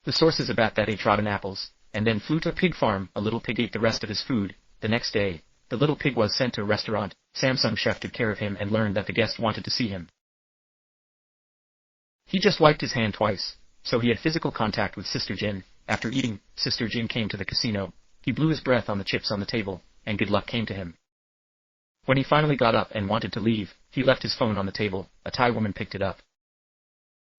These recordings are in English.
The source is a bat that ate rotten apples, and then flew to a pig farm. A little pig ate the rest of his food. The next day, the little pig was sent to a restaurant. Samsung chef took care of him and learned that the guest wanted to see him. He just wiped his hand twice, so he had physical contact with Sister Jin. After eating, Sister Jin came to the casino. He blew his breath on the chips on the table, and good luck came to him. When he finally got up and wanted to leave, he left his phone on the table. A Thai woman picked it up.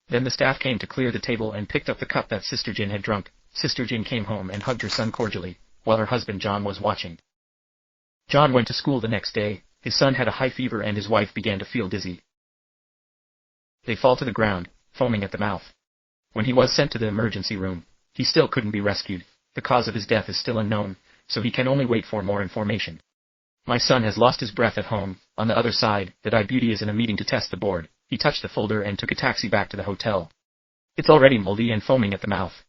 Then the staff came to clear the table and picked up the cup that Sister Jin had drunk. Sister Jin came home and hugged her son cordially, while her husband John was watching. John went to school the next day. His son had a high fever and his wife began to feel dizzy. They fall to the ground, foaming at the mouth. When he was sent to the emergency room, he still couldn't be rescued. The cause of his death is still unknown, so he can only wait for more information. My son has lost his breath at home. On the other side, the Dai Beauty is in a meeting to test the board. He touched the folder and took a taxi back to the hotel. It's already moldy and foaming at the mouth.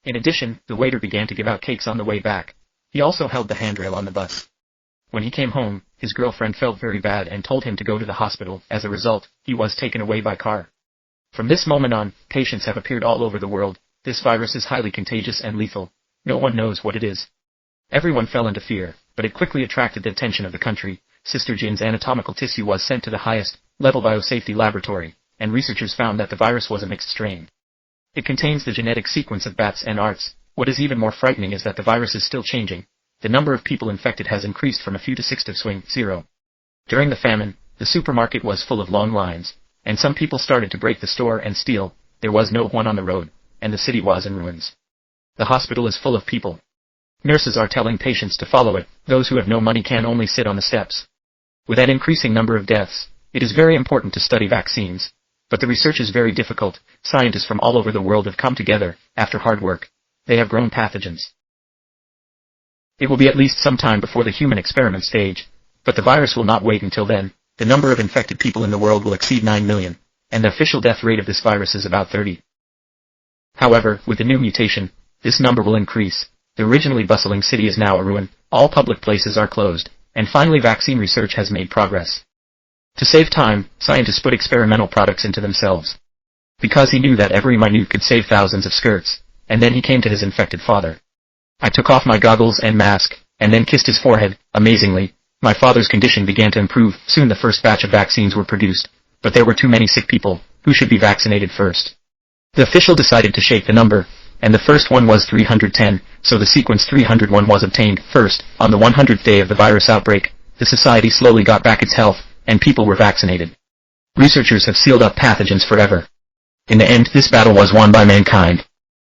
In addition, the waiter began to give out cakes on the way back. He also held the handrail on the bus. When he came home, his girlfriend felt very bad and told him to go to the hospital. As a result, he was taken away by car. From this moment on, patients have appeared all over the world. This virus is highly contagious and lethal. No one knows what it is. Everyone fell into fear, but it quickly attracted the attention of the country. Sister Jin's anatomical tissue was sent to the highest level biosafety laboratory, and researchers found that the virus was a mixed strain. It contains the genetic sequence of bats and arts. What is even more frightening is that the virus is still changing. The number of people infected has increased from a few to 6 to swing 0. During the famine, the supermarket was full of long lines, and some people started to break the store and steal. There was no one on the road, and the city was in ruins. The hospital is full of people. Nurses are telling patients to follow it. Those who have no money can only sit on the steps. With that increasing number of deaths, it is very important to study vaccines. But the research is very difficult. Scientists from all over the world have come together. After hard work, they have grown pathogens. It will be at least some time before the human experiment stage, but the virus will not wait until then. The number of infected people in the world will exceed 9 million, and the official death rate of this virus is about 30. However, with the new mutation, this number will increase. The originally bustling city is now a ruin. All public places are closed, and finally vaccine research has made progress. To save time, scientists put experimental products into themselves. Because he knew that every minute could save thousands of skirts, and then he came to his infected father. I took off my goggles and mask, and then kissed his forehead. Amazingly, my father's condition began to improve. Soon the first batch of vaccines were produced, but there were too many sick people. Who should be vaccinated first? The official decided to shake the number, and the first one was 310, so the sequence 301 was obtained. First, on the 100th day of the virus outbreak, the society slowly got back its health, and people were vaccinated. Researchers have sealed up pathogens forever. In the end, this battle was won by mankind.